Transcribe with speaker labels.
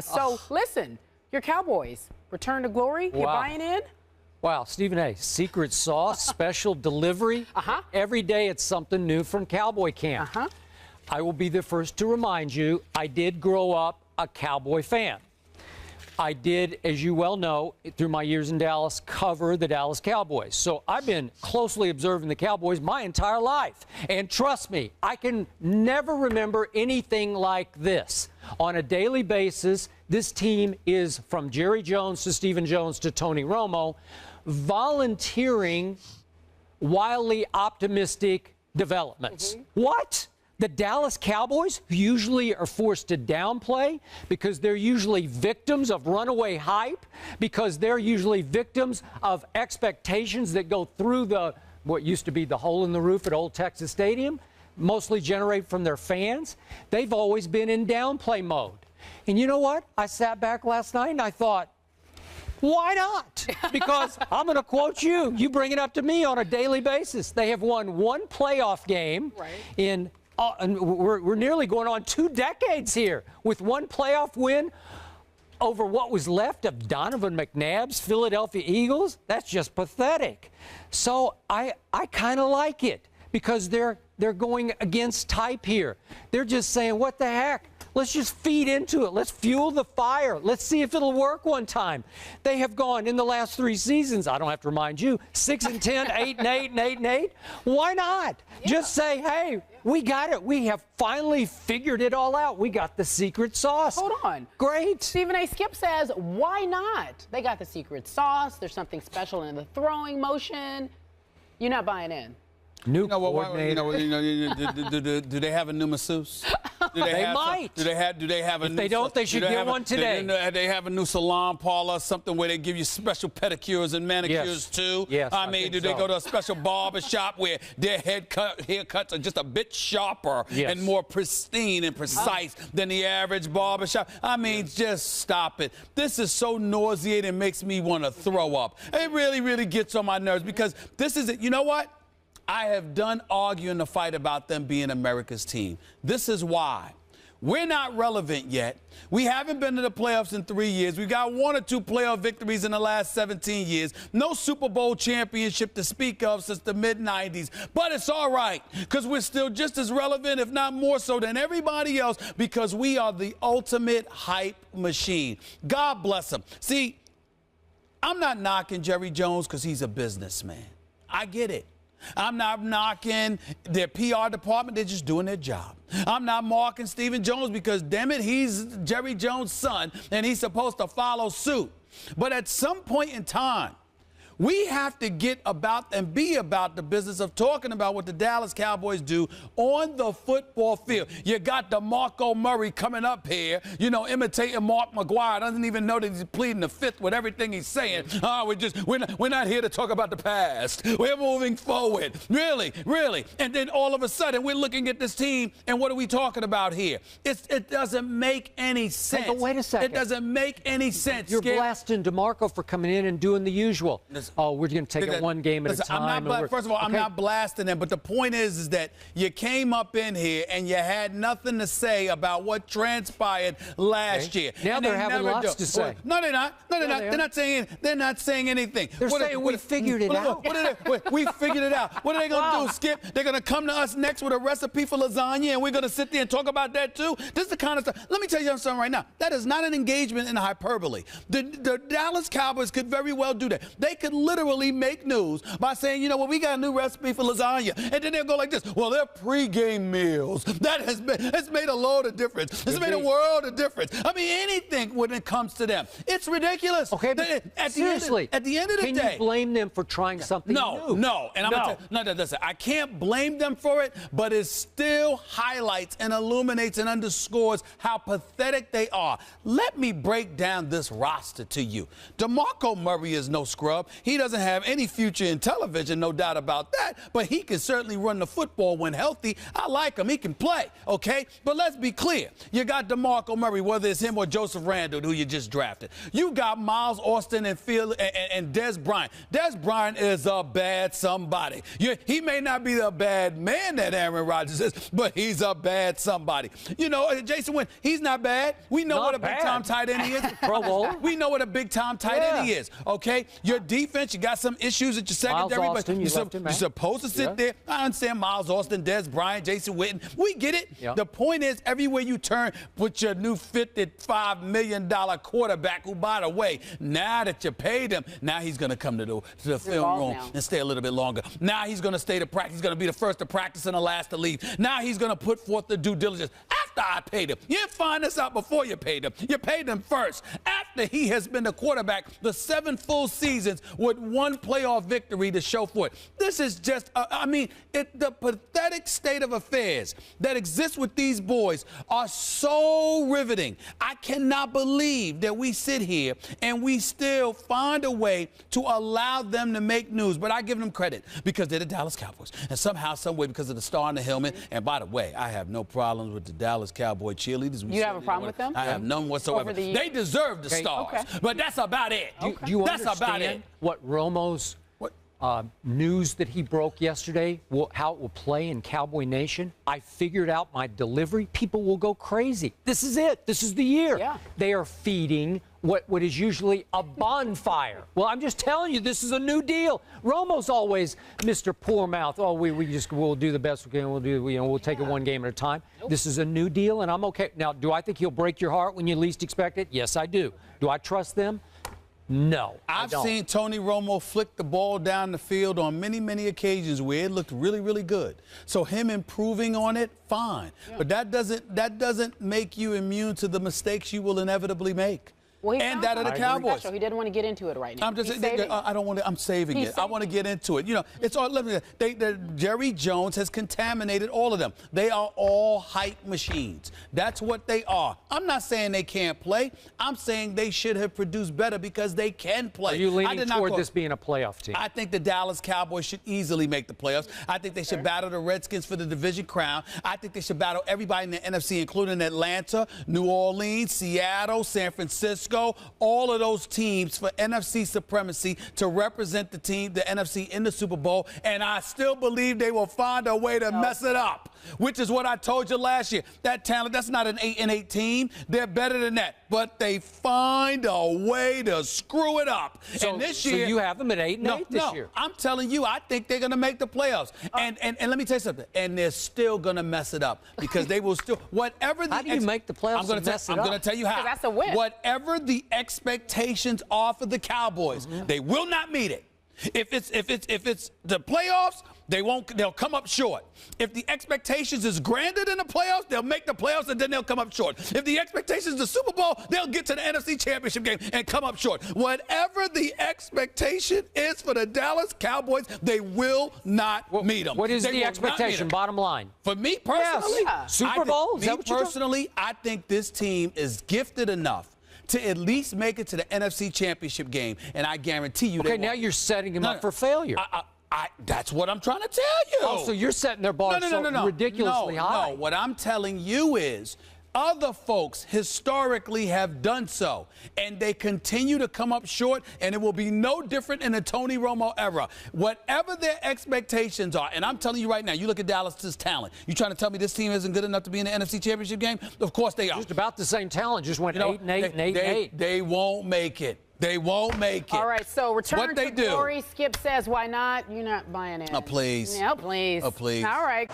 Speaker 1: So, listen, your Cowboys, return to glory.
Speaker 2: Wow.
Speaker 1: You buying in?
Speaker 2: Wow, Stephen A., secret sauce, special delivery. Every day it's something new from Cowboy Camp. I will be the first to remind you, I did grow up a Cowboy fan. I did, as you well know, through my years in Dallas, cover the Dallas Cowboys. So I've been closely observing the Cowboys my entire life. And trust me, I can never remember anything like this. On a daily basis, this team is, from Jerry Jones to Stephen Jones to Tony Romo, volunteering wildly optimistic developments. What? The Dallas Cowboys, who usually are forced to downplay because they're usually victims of runaway hype, because they're usually victims of expectations that go through what used to be the hole in the roof at Old Texas Stadium, mostly generate from their fans. They've always been in downplay mode. And you know what? I sat back last night and I thought, why not? Because I'm going to quote you. You bring it up to me on a daily basis. They have won one playoff game in and we're nearly going on 2 decades here with one playoff win over what was left of Donovan McNabb's Philadelphia Eagles. That's just pathetic. So I kind of like it because they're going against type here. They're just saying, what the heck? Let's just feed into it. Let's fuel the fire. Let's see if it'll work one time. They have gone in the last 3 seasons, I don't have to remind you, 6-10, 8-8, and 8-8. Why not? Just say, hey, we got it. We have finally figured it all out. We got the secret sauce.
Speaker 1: Hold on.
Speaker 2: Great.
Speaker 1: Stephen A. Skip says, why not? They got the secret sauce. There's something special in the throwing motion. You're not buying in.
Speaker 2: New coordinator.
Speaker 3: Do they have a new masseuse?
Speaker 2: They might.
Speaker 3: Do they have a
Speaker 2: if
Speaker 3: new?
Speaker 2: They don't. They should get one today.
Speaker 3: They have a new salon parlor, something where they give you special pedicures and manicures too.
Speaker 2: Yes.
Speaker 3: I mean, do they go to a special barber shop where their haircuts are just a bit sharper and more pristine and precise than the average barber shop? I mean, just stop it. This is so nauseating. It makes me want to throw up. It really, really gets on my nerves because this is it. You know what? I have done arguing the fight about them being America's team. This is why. We're not relevant yet. We haven't been to the playoffs in 3 years. We've got 1 or 2 playoff victories in the last 17 years. No Super Bowl championship to speak of since the mid-90s. But it's all right because we're still just as relevant, if not more so, than everybody else because we are the ultimate hype machine. God bless him. See, I'm not knocking Jerry Jones because he's a businessman. I get it. I'm not knocking their PR department. They're just doing their job. I'm not marking Stephen Jones because, damn it, he's Jerry Jones' son, and he's supposed to follow suit. But at some point in time, we have to get about and be about the business of talking about what the Dallas Cowboys do on the football field. You got DeMarco Murray coming up here, imitating Mark McGuire. Doesn't even know that he's pleading the fifth with everything he's saying. We're not here to talk about the past. We're moving forward. Really, really. And then all of a sudden, we're looking at this team, and what are we talking about here? It doesn't make any sense.
Speaker 2: Hey, but wait a second.
Speaker 3: It doesn't make any sense.
Speaker 2: You're blasting DeMarco for coming in and doing the usual. Oh, we're going to take it one game at a time.
Speaker 3: First of all, I'm not blasting them, but the point is that you came up in here and you had nothing to say about what transpired last year.
Speaker 2: Now they're having lots to say.
Speaker 3: No, they're not. No, they're not. They're not saying anything.
Speaker 2: They're saying we figured it out.
Speaker 3: We figured it out. What are they going to do, Skip? They're going to come to us next with a recipe for lasagna, and we're going to sit there and talk about that too? This is the kind of stuff. Let me tell you something right now. That is not an engagement in hyperbole. The Dallas Cowboys could very well do that. They could literally make news by saying, we got a new recipe for lasagna. And then they'll go like this. Well, they're pregame meals. It's made a load of difference. It's made a world of difference. I mean, anything when it comes to them. It's ridiculous.
Speaker 2: Okay, but seriously,
Speaker 3: at the end of the day.
Speaker 2: Can you blame them for trying something new?
Speaker 3: No. And I'm going to tell you, listen, I can't blame them for it, but it still highlights and illuminates and underscores how pathetic they are. Let me break down this roster to you. DeMarco Murray is no scrub. he doesn't have any future in television, no doubt about that, but he can certainly run the football when healthy. I like him. He can play, okay? But let's be clear. You got DeMarco Murray, whether it's him or Joseph Randle, who you just drafted. You got Miles Austin and Des Bryant. Des Bryant is a bad somebody. He may not be the bad man that Aaron Rodgers is, but he's a bad somebody. You know, Jason Wynn, he's not bad. We know what a big-time tight end he is.
Speaker 2: Pro Bowl.
Speaker 3: We know what a big-time tight end he is, okay? Your defense, you got some issues at your secondary,
Speaker 2: Miles Austin,
Speaker 3: but you're supposed to sit there. I understand Miles Austin, Des Bryant, Jason Witten. We get it.
Speaker 2: Yep.
Speaker 3: The point is, everywhere you turn with your new $55 million quarterback, who, by the way, now that you paid him, now he's going to come to the film room and stay a little bit longer. Now he's going to stay to practice. He's going to be the first to practice and the last to leave. Now he's going to put forth the due diligence. After I paid him. You didn't find this out before you paid him. You paid him first. After he has been the quarterback the 7 full seasons with 1 playoff victory to show for it. This is just, the pathetic state of affairs that exists with these boys are so riveting. I cannot believe that we sit here and we still find a way to allow them to make news. But I give them credit because they're the Dallas Cowboys. And somehow, some way, because of the star on the helmet. And by the way, I have no problems with the Dallas Cowboy cheerleaders.
Speaker 1: You have a problem with them?
Speaker 3: I have none whatsoever. They deserve the stars. But that's about it.
Speaker 2: Do you
Speaker 3: that's about it.
Speaker 2: What Romo's news that he broke yesterday, how it will play in Cowboy Nation? I figured out my delivery. People will go crazy. This is it. This is the year.
Speaker 1: Yeah.
Speaker 2: They are feeding what is usually a bonfire. Well, I'm just telling you, this is a new deal. Romo's always Mr. Poor Mouth. Oh, we'll do the best we can. We'll take it one game at a time. Nope. This is a new deal, and I'm okay. Now, do I think he'll break your heart when you least expect it? Yes, I do. Do I trust them? No,
Speaker 3: I've seen Tony Romo flick the ball down the field on many, many occasions where it looked really, really good. So him improving on it, fine. Yeah. But that doesn't make you immune to the mistakes you will inevitabely make.
Speaker 1: Well,
Speaker 3: and that of the Cowboys.
Speaker 1: He didn't want to get into it right now.
Speaker 3: I don't want to. I'm saving it. I want to get into it. You know, it's all. Jerry Jones has contaminated all of them. They are all hype machines. That's what they are. I'm not saying they can't play. I'm saying they should have produced better because they can play.
Speaker 2: Are you leaning toward this being a playoff team?
Speaker 3: I think the Dallas Cowboys should easily make the playoffs. I think they should battle the Redskins for the division crown. I think they should battle everybody in the NFC, including Atlanta, New Orleans, Seattle, San Francisco. All of those teams for NFC supremacy to represent the NFC in the Super Bowl, and I still believe they will find a way to mess it up, which is what I told you last year. That talent, that's not an 8-8 team. They're better than that, but they find a way to screw it up.
Speaker 2: So,
Speaker 3: and this year,
Speaker 2: so you have them at 8-8 this year?
Speaker 3: I'm telling you, I think they're going to make the playoffs. And let me tell you something. And they're still going to mess it up because they will still, whatever the.
Speaker 2: How do you make the playoffs? I'm going
Speaker 3: to tell you how.
Speaker 1: That's a win.
Speaker 3: Whatever the expectations are for the Cowboys, they will not meet it. If it's the playoffs, they'll come up short. If the expectations is grander than the playoffs, they'll make the playoffs and then they'll come up short. If the expectations is the Super Bowl, they'll get to the NFC Championship game and come up short. Whatever the expectation is for the Dallas Cowboys, they will not meet them.
Speaker 2: What is the expectation, bottom line?
Speaker 3: For me personally,
Speaker 2: Super Bowl?
Speaker 3: I think this team is gifted enough to at least make it to the NFC Championship game, and I guarantee you.
Speaker 2: Okay, now you're setting them up for failure.
Speaker 3: That's what I'm trying to tell you.
Speaker 2: Oh, so you're setting their bar ridiculously high.
Speaker 3: No, what I'm telling you is other folks historically have done so, and they continue to come up short, and it will be no different in the Tony Romo era. Whatever their expectations are, and I'm telling you right now, you look at Dallas's talent. You trying to tell me this team isn't good enough to be in the NFC Championship game? Of course they are.
Speaker 2: Just about the same talent, just went 8-8 and 8-8.
Speaker 3: They won't make it. They won't make it.
Speaker 1: All right, so return to glory. Skip says, why not? You're not buying it.
Speaker 3: Oh, please.
Speaker 1: No, please.
Speaker 3: Oh, please.
Speaker 1: All right.